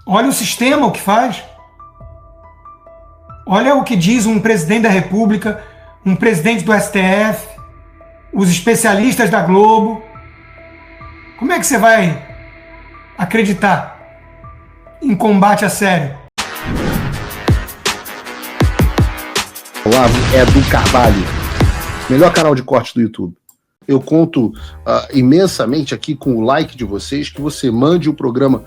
Olha o sistema o que faz. Olha o que diz um presidente da República, um presidente do STF, os especialistas da Globo. Como é que você vai acreditar em combate a sério? Olá, é do Carvalho, melhor canal de corte do YouTube. Eu conto imensamente aqui com o like de vocês, que você mande o programa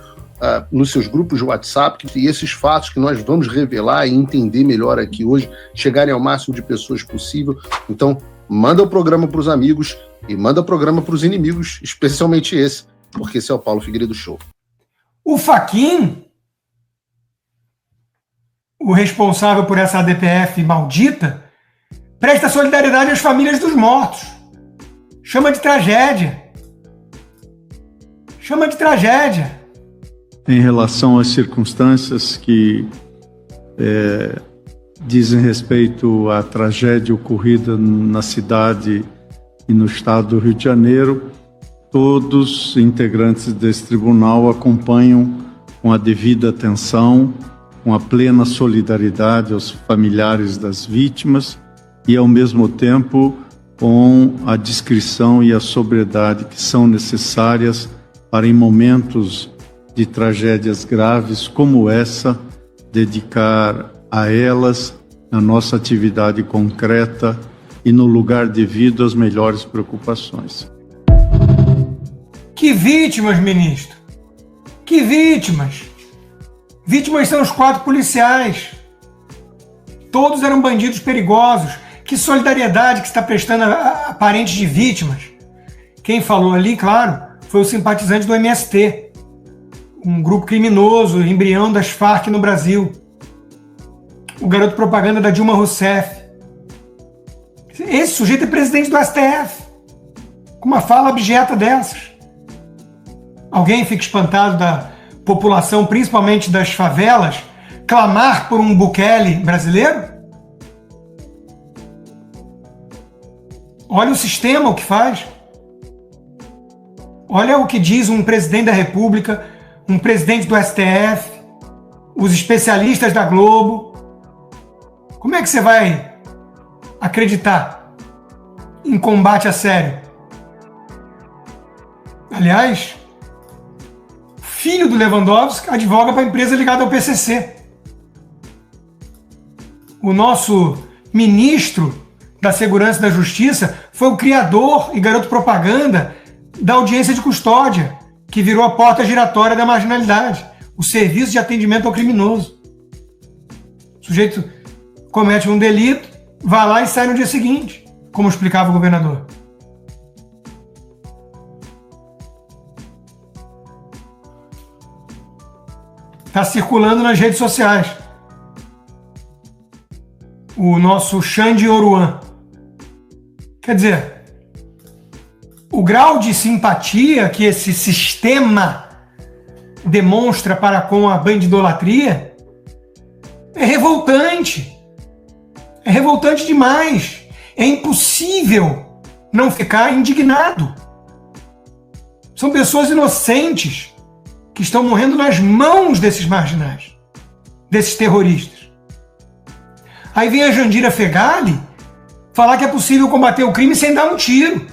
nos seus grupos de WhatsApp, e esses fatos que nós vamos revelar e entender melhor aqui hoje, chegarem ao máximo de pessoas possível. Então, manda o programa para os amigos e manda o programa para os inimigos, especialmente esse, porque esse é o Paulo Figueiredo Show. O Fachin, o responsável por essa ADPF maldita, presta solidariedade às famílias dos mortos. Chama de tragédia. Chama de tragédia. Em relação às circunstâncias que dizem respeito à tragédia ocorrida na cidade e no estado do Rio de Janeiro, todos os integrantes desse tribunal acompanham com a devida atenção, com a plena solidariedade aos familiares das vítimas e, ao mesmo tempo, com a discrição e a sobriedade que são necessárias para, em momentos de tragédias graves como essa, dedicar a elas, na nossa atividade concreta e no lugar devido, as melhores preocupações. Que vítimas, ministro? Que vítimas? Vítimas são os 4 policiais. Todos eram bandidos perigosos. Que solidariedade que está prestando a parentes de vítimas. Quem falou ali, claro, foi o simpatizante do MST, um grupo criminoso, embrião das Farc no Brasil. O garoto propaganda da Dilma Rousseff. Esse sujeito é presidente do STF, com uma fala abjeta dessas. Alguém fica espantado da população, principalmente das favelas, clamar por um Bukele brasileiro? Olha o sistema o que faz. Olha o que diz um presidente da República, um presidente do STF, os especialistas da Globo. Como é que você vai acreditar em combate a sério? Aliás, filho do Lewandowski advoga para a empresa ligada ao PCC. O nosso ministro da Segurança e da Justiça foi o criador e garoto propaganda da audiência de custódia, que virou a porta giratória da marginalidade, o serviço de atendimento ao criminoso. O sujeito comete um delito, vai lá e sai no dia seguinte, como explicava o governador. Está circulando nas redes sociais. O nosso Xande Oruan. Quer dizer, o grau de simpatia que esse sistema demonstra para com a bandidolatria é revoltante. É revoltante demais. É impossível não ficar indignado. São pessoas inocentes que estão morrendo nas mãos desses marginais, desses terroristas. Aí vem a Jandira Fegali falar que é possível combater o crime sem dar um tiro.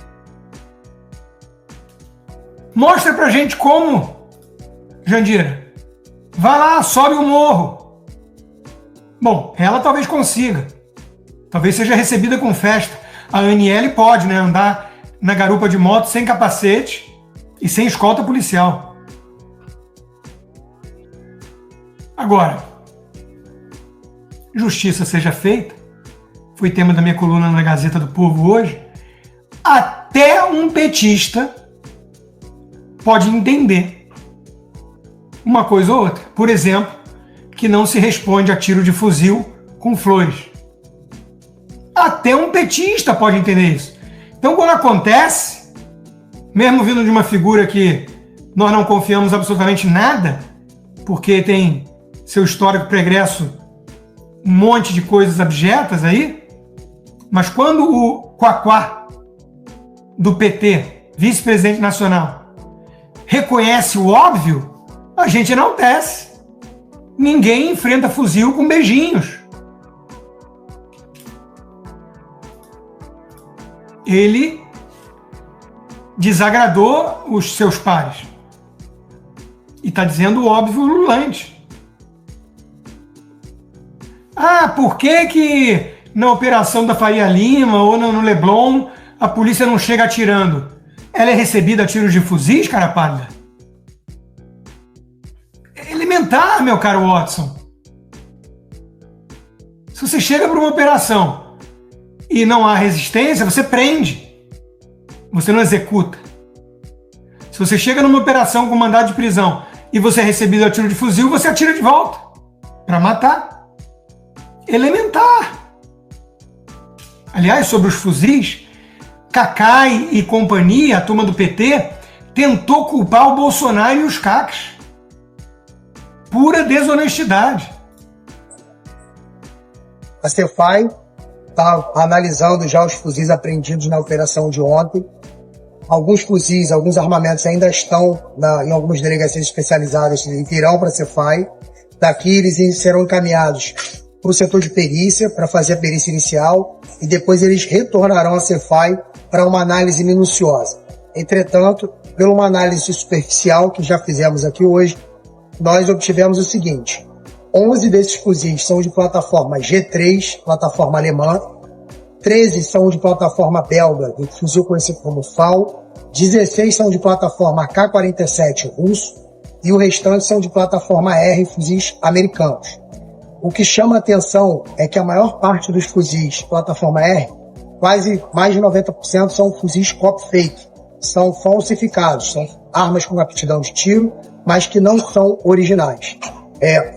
Mostra pra gente como, Jandira. Vai lá, sobe o morro. Bom, ela talvez consiga. Talvez seja recebida com festa. A Aniele pode, né, andar na garupa de moto sem capacete e sem escolta policial. Agora, justiça seja feita, foi tema da minha coluna na Gazeta do Povo hoje, até um petista pode entender uma coisa ou outra. Por exemplo, que não se responde a tiro de fuzil com flores. Até um petista pode entender isso. Então, quando acontece, mesmo vindo de uma figura que nós não confiamos absolutamente nada, porque tem seu histórico pregresso, um monte de coisas abjetas aí, mas quando o Quaquá do PT, vice-presidente nacional, reconhece o óbvio, a gente enaltece. Ninguém enfrenta fuzil com beijinhos. Ele desagradou os seus pares. E está dizendo o óbvio ululante. Ah, por que na operação da Faria Lima ou no Leblon a polícia não chega atirando? Ela é recebida a tiros de fuzis, cara pálida? É elementar, meu caro Watson. Se você chega para uma operação e não há resistência, você prende. Você não executa. Se você chega numa operação com mandado de prisão e você é recebido a tiro de fuzil, você atira de volta para matar. Elementar. Aliás, sobre os fuzis, Cacai e companhia, a turma do PT, tentou culpar o Bolsonaro e os CACs. Pura desonestidade. A Cefai está analisando já os fuzis apreendidos na operação de ontem. Alguns fuzis, alguns armamentos ainda estão em algumas delegacias especializadas e virão para a Cefai. Daqui eles serão encaminhados para o setor de perícia, para fazer a perícia inicial, e depois eles retornarão à Cefai para uma análise minuciosa. Entretanto, pela uma análise superficial que já fizemos aqui hoje, nós obtivemos o seguinte: 11 desses fuzis são de plataforma G3, plataforma alemã, 13 são de plataforma belga, de fuzil conhecido como FAL, 16 são de plataforma K-47 russo e o restante são de plataforma R, fuzis americanos. O que chama a atenção é que a maior parte dos fuzis plataforma R, quase mais de 90%, são fuzis copy-fake, são falsificados, são armas com aptidão de tiro, mas que não são originais.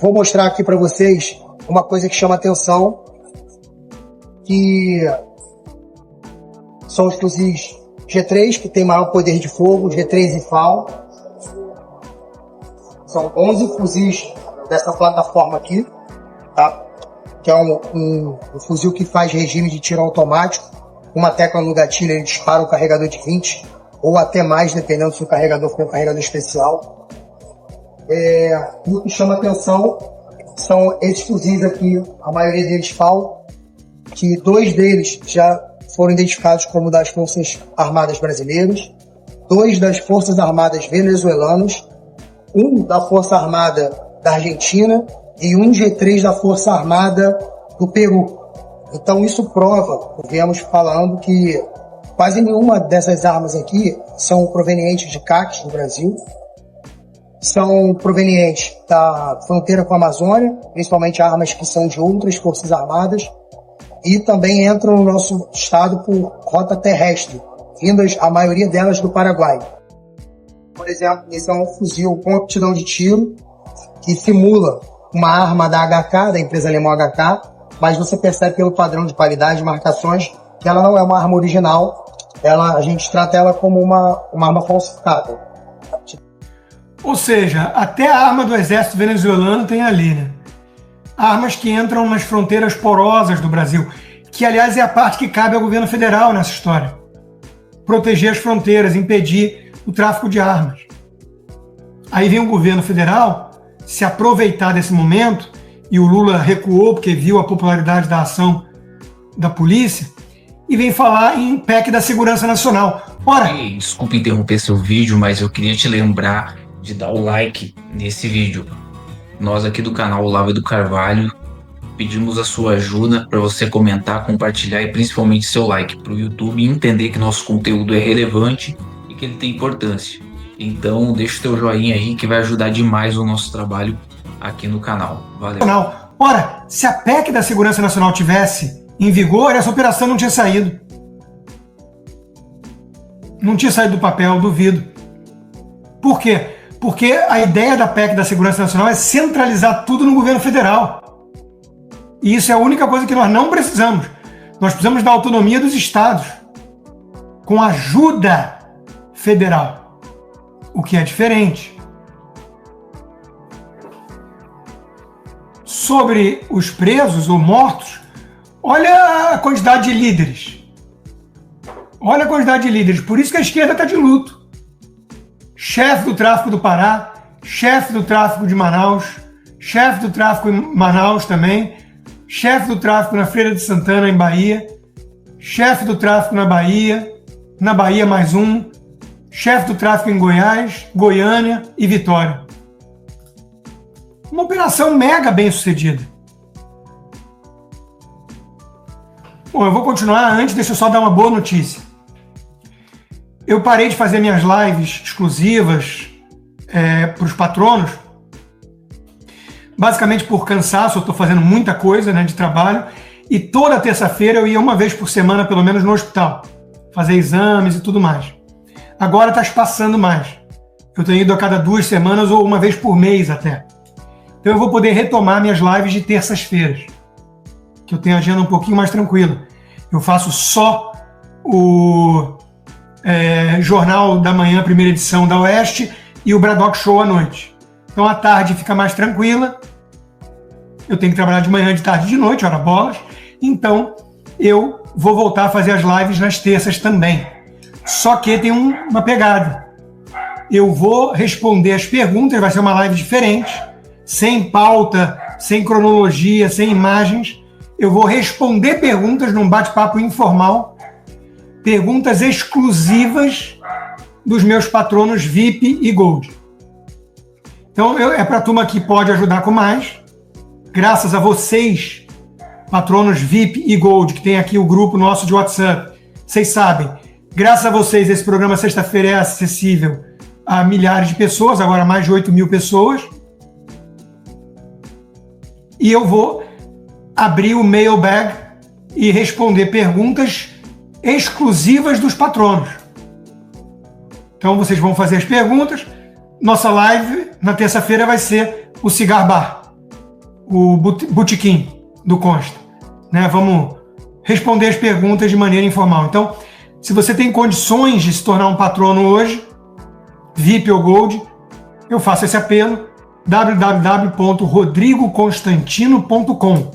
Vou mostrar aqui para vocês uma coisa que chama atenção, que são os fuzis G3, que tem maior poder de fogo, G3 e FAL. São 11 fuzis dessa plataforma aqui, tá? Que é um fuzil que faz regime de tiro automático. Uma tecla no gatilho, ele dispara um carregador de 20 ou até mais, dependendo se o carregador for um carregador especial. O que chama atenção são esses fuzis aqui, a maioria deles FAL, que 2 deles já foram identificados como das Forças Armadas Brasileiras, 2 das Forças Armadas Venezuelanas, 1 da Força Armada da Argentina e 1 G3 da Força Armada do Peru. Então isso prova, viemos falando, que quase nenhuma dessas armas aqui são provenientes de CACs no Brasil, são provenientes da fronteira com a Amazônia, principalmente armas que são de outras forças armadas, e também entram no nosso estado por rota terrestre, vindas a maioria delas do Paraguai. Por exemplo, esse é um fuzil com aptidão de tiro, que simula uma arma da HK, da empresa alemã HK, mas você percebe pelo padrão de qualidade, de marcações, que ela não é uma arma original, a gente trata ela como uma arma falsificada. Ou seja, até a arma do exército venezuelano tem ali, né? Armas que entram nas fronteiras porosas do Brasil, que aliás é a parte que cabe ao governo federal nessa história. Proteger as fronteiras, impedir o tráfico de armas. Aí vem o governo federal se aproveitar desse momento, e o Lula recuou porque viu a popularidade da ação da polícia, e vem falar em PEC da Segurança Nacional. Ora, desculpa interromper seu vídeo, mas eu queria te lembrar de dar o like nesse vídeo. Nós aqui do canal Olavo do Carvalho pedimos a sua ajuda para você comentar, compartilhar e principalmente seu like para o YouTube entender que nosso conteúdo é relevante e que ele tem importância. Então deixa o teu joinha aí que vai ajudar demais o nosso trabalho aqui no canal. Valeu. Ora, se a PEC da Segurança Nacional tivesse em vigor, essa operação não tinha saído. Não tinha saído do papel, duvido. Por quê? Porque a ideia da PEC da Segurança Nacional é centralizar tudo no governo federal. E isso é a única coisa que nós não precisamos. Nós precisamos da autonomia dos estados, com ajuda federal, o que é diferente. Sobre os presos ou mortos, olha a quantidade de líderes. Olha a quantidade de líderes. Por isso que a esquerda está de luto. Chefe do tráfico do Pará, chefe do tráfico de Manaus, chefe do tráfico em Manaus também, chefe do tráfico na Feira de Santana, em Bahia, chefe do tráfico na Bahia mais um, chefe do tráfico em Goiás, Goiânia e Vitória. Uma operação mega bem sucedida. Bom, eu vou continuar. Antes, deixa eu só dar uma boa notícia. Eu parei de fazer minhas lives exclusivas para os patronos, basicamente por cansaço. Eu estou fazendo muita coisa, né, de trabalho, e toda terça-feira eu ia uma vez por semana, pelo menos, no hospital, fazer exames e tudo mais. Agora está espaçando mais. Eu tenho ido a cada 2 semanas ou uma vez por mês até. Então eu vou poder retomar minhas lives de terças-feiras, que eu tenho a agenda um pouquinho mais tranquila. Eu faço só o Jornal da Manhã, primeira edição da Oeste, e o Braddock Show à noite. Então a tarde fica mais tranquila. Eu tenho que trabalhar de manhã, de tarde e de noite, ora bolas. Então eu vou voltar a fazer as lives nas terças também. Só que tem uma pegada. Eu vou responder as perguntas, vai ser uma live diferente, sem pauta, sem cronologia, sem imagens. Eu vou responder perguntas num bate-papo informal, perguntas exclusivas dos meus patronos VIP e Gold. Então é para a turma que pode ajudar com mais. Graças a vocês, patronos VIP e Gold, que tem aqui o grupo nosso de WhatsApp, vocês sabem, graças a vocês esse programa sexta-feira é acessível a milhares de pessoas, agora mais de 8 mil pessoas. E eu vou abrir o mailbag e responder perguntas exclusivas dos patronos. Então vocês vão fazer as perguntas. Nossa live na terça-feira vai ser o Cigar Bar, o botequim do Consta, né? Vamos responder as perguntas de maneira informal. Então, se você tem condições de se tornar um patrono hoje, VIP ou Gold, eu faço esse apelo, www.rodrigoconstantino.com.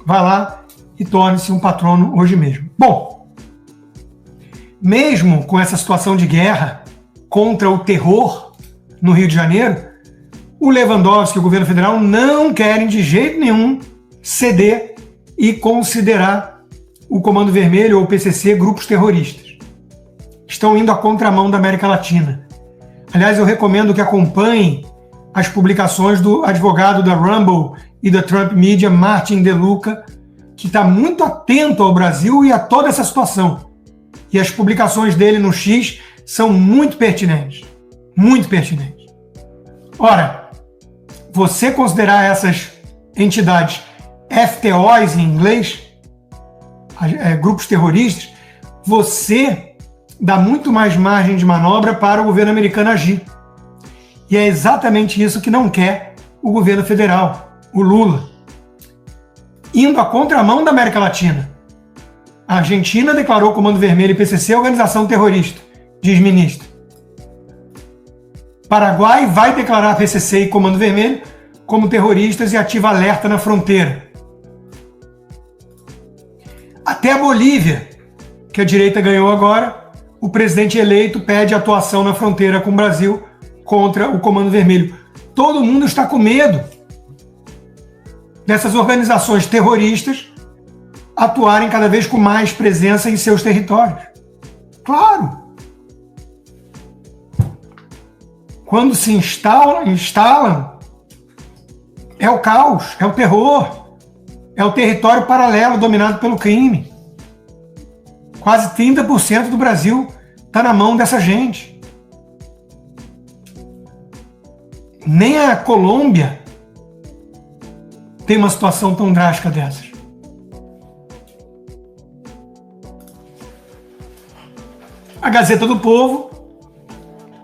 Vai lá e torne-se um patrono hoje mesmo. Bom, mesmo com essa situação de guerra contra o terror no Rio de Janeiro, o Lewandowski e o governo federal não querem de jeito nenhum ceder e considerar o Comando Vermelho ou o PCC grupos terroristas. Estão indo à contramão da América Latina. Aliás, eu recomendo que acompanhem as publicações do advogado da Rumble e da Trump Media, Martin De Luca, que está muito atento ao Brasil e a toda essa situação. E as publicações dele no X são muito pertinentes. Muito pertinentes. Ora, você considerar essas entidades FTOs em inglês, grupos terroristas, você dá muito mais margem de manobra para o governo americano agir. E é exatamente isso que não quer o governo federal, o Lula. Indo à contramão da América Latina. A Argentina declarou Comando Vermelho e PCC organização terrorista, diz ministro. Paraguai vai declarar PCC e Comando Vermelho como terroristas e ativa alerta na fronteira. Até a Bolívia, que a direita ganhou agora, o presidente eleito pede atuação na fronteira com o Brasil contra o Comando Vermelho. Todo mundo está com medo dessas organizações terroristas atuarem cada vez com mais presença em seus territórios. Claro! Quando se instalam, é o caos, é o terror, é o território paralelo dominado pelo crime. Quase 30% do Brasil está na mão dessa gente. Nem a Colômbia tem uma situação tão drástica dessas. A Gazeta do Povo,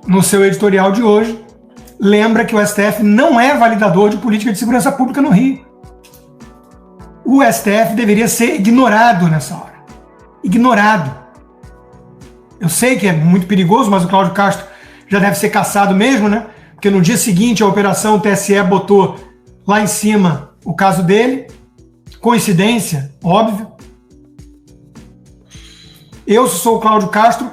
no seu editorial de hoje, lembra que o STF não é validador de política de segurança pública no Rio. O STF deveria ser ignorado nessa hora. Ignorado. Eu sei que é muito perigoso, mas o Cláudio Castro já deve ser caçado mesmo, né? Porque no dia seguinte a operação, o TSE botou lá em cima o caso dele. Coincidência, óbvio. Eu, se sou o Cláudio Castro,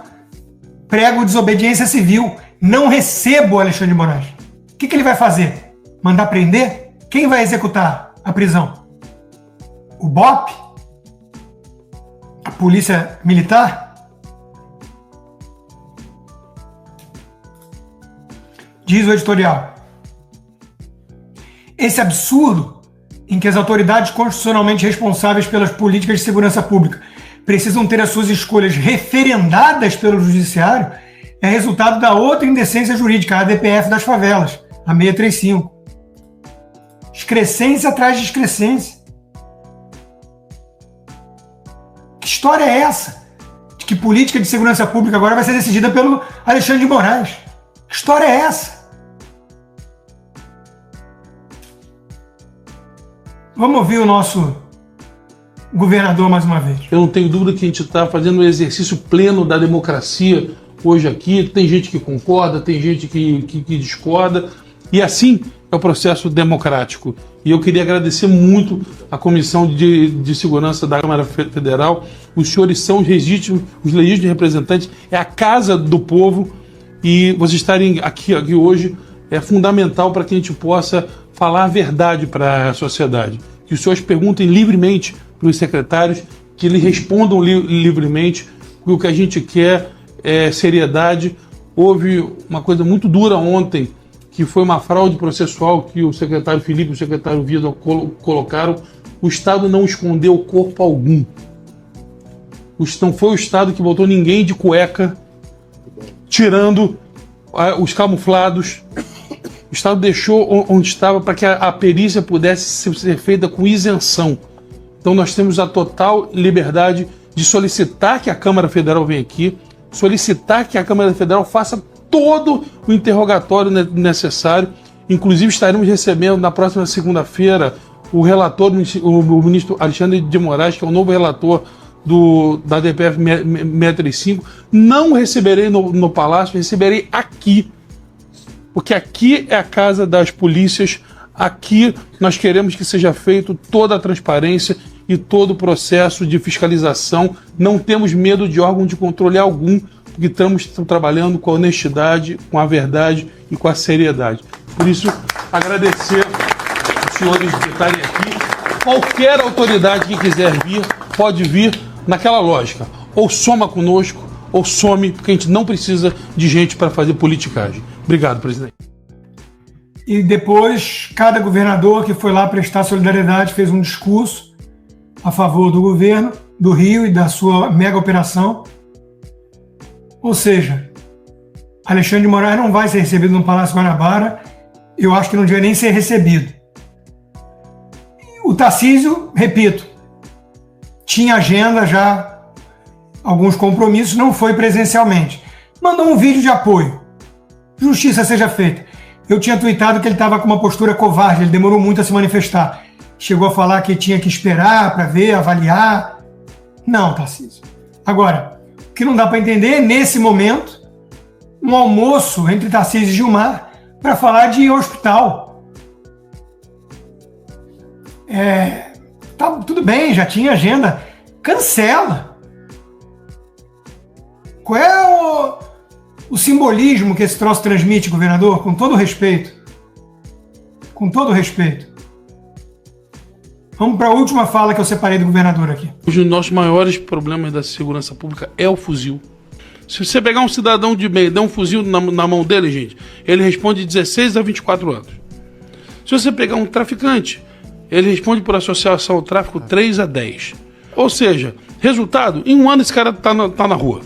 prego desobediência civil. Não recebo o Alexandre de Moraes. O que ele vai fazer? Mandar prender? Quem vai executar a prisão? O BOP? A Polícia Militar? Diz o editorial. Esse absurdo em que as autoridades constitucionalmente responsáveis pelas políticas de segurança pública precisam ter as suas escolhas referendadas pelo judiciário é resultado da outra indecência jurídica, a ADPF das favelas, a 635. Excrescência atrás de excrescência. Que história é essa? De que política de segurança pública agora vai ser decidida pelo Alexandre de Moraes? Que história é essa? Vamos ouvir o nosso governador mais uma vez. Eu não tenho dúvida que a gente está fazendo um exercício pleno da democracia hoje aqui. Tem gente que concorda, tem gente que discorda, e assim é o processo democrático. E eu queria agradecer muito a Comissão de Segurança da Câmara Federal. Os senhores são os legítimos representantes, é a casa do povo, e vocês estarem aqui hoje é fundamental para que a gente possa falar a verdade para a sociedade. Que os senhores perguntem livremente para os secretários, que eles respondam livremente, porque o que a gente quer é seriedade. Houve uma coisa muito dura ontem, que foi uma fraude processual que o secretário Felipe e o secretário Vida colocaram. O Estado não escondeu corpo algum. Não foi o Estado que botou ninguém de cueca, tirando os camuflados. O Estado deixou onde estava para que a perícia pudesse ser feita com isenção. Então nós temos a total liberdade de solicitar que a Câmara Federal venha aqui, solicitar que a Câmara Federal faça todo o interrogatório necessário. Inclusive estaremos recebendo na próxima segunda-feira o relator, o ministro Alexandre de Moraes, que é o novo relator da DPF 635. Não receberei no Palácio, receberei aqui. Porque aqui é a casa das polícias, aqui nós queremos que seja feito toda a transparência e todo o processo de fiscalização. Não temos medo de órgão de controle algum, porque estamos trabalhando com a honestidade, com a verdade e com a seriedade. Por isso, agradecer os senhores de estarem aqui. Qualquer autoridade que quiser vir, pode vir naquela lógica. Ou soma conosco, ou some, porque a gente não precisa de gente para fazer politicagem. Obrigado, presidente. E depois, cada governador que foi lá prestar solidariedade fez um discurso a favor do governo do Rio e da sua mega operação. Ou seja, Alexandre de Moraes não vai ser recebido no Palácio Guanabara. Eu acho que não devia nem ser recebido. O Tarcísio, repito, tinha agenda já, alguns compromissos, não foi presencialmente. Mandou um vídeo de apoio. Justiça seja feita. Eu tinha tuitado que ele estava com uma postura covarde, ele demorou muito a se manifestar. Chegou a falar que tinha que esperar para ver, avaliar. Não, Tarcísio. Agora, o que não dá para entender é, nesse momento, um almoço entre Tarcísio e Gilmar para falar de hospital. Tá, tudo bem, já tinha agenda. Cancela. Qual é o simbolismo que esse troço transmite, governador? Com todo respeito. Com todo respeito. Vamos para a última fala que eu separei do governador aqui. Um dos nossos maiores problemas da segurança pública é o fuzil. Se você pegar um cidadão de bem e dar um fuzil na mão dele, gente, ele responde de 16 a 24 anos. Se você pegar um traficante, ele responde por associação ao tráfico 3 a 10. Ou seja, resultado, em um ano esse cara tá na rua.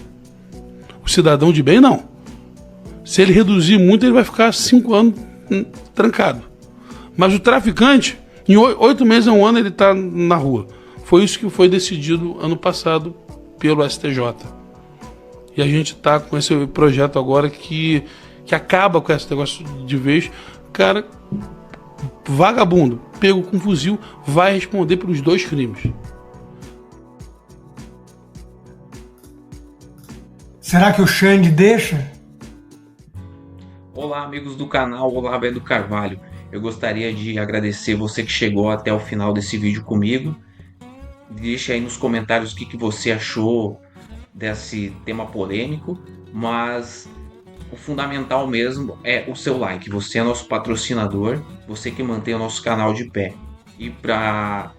O cidadão de bem, não. Se ele reduzir muito, ele vai ficar 5 anos trancado. Mas o traficante, em 8 meses a um ano, ele está na rua. Foi isso que foi decidido ano passado pelo STJ. E a gente está com esse projeto agora que acaba com esse negócio de vez. Cara, vagabundo, pego com fuzil, vai responder pelos 2 crimes. Será que o Xande deixa? Olá, amigos do canal Olá, Beto Carvalho. Eu gostaria de agradecer você que chegou até o final desse vídeo comigo. Deixa aí nos comentários o que você achou desse tema polêmico. Mas o fundamental mesmo é o seu like. Você é nosso patrocinador, você que mantém o nosso canal de pé. E para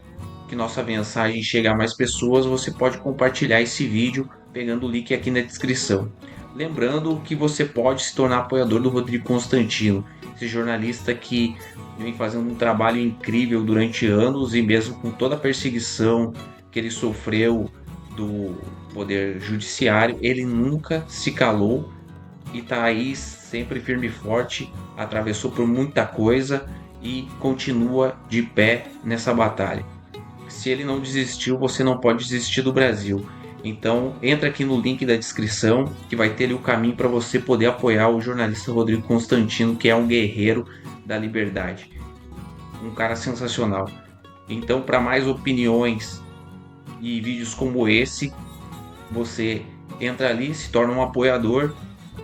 que nossa mensagem chegue a mais pessoas, você pode compartilhar esse vídeo pegando o link aqui na descrição. Lembrando que você pode se tornar apoiador do Rodrigo Constantino, esse jornalista que vem fazendo um trabalho incrível durante anos, e mesmo com toda a perseguição que ele sofreu do poder judiciário, ele nunca se calou e tá aí sempre firme e forte, atravessou por muita coisa e continua de pé nessa batalha. Se ele não desistiu, você não pode desistir do Brasil. Então entra aqui no link da descrição que vai ter ali o caminho para você poder apoiar o jornalista Rodrigo Constantino, que é um guerreiro da liberdade, um cara sensacional. Então, para mais opiniões e vídeos como esse, você entra ali, se torna um apoiador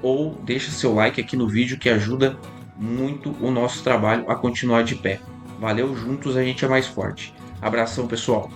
ou deixa seu like aqui no vídeo, que ajuda muito o nosso trabalho a continuar de pé. Valeu, juntos a gente é mais forte. Abração, pessoal.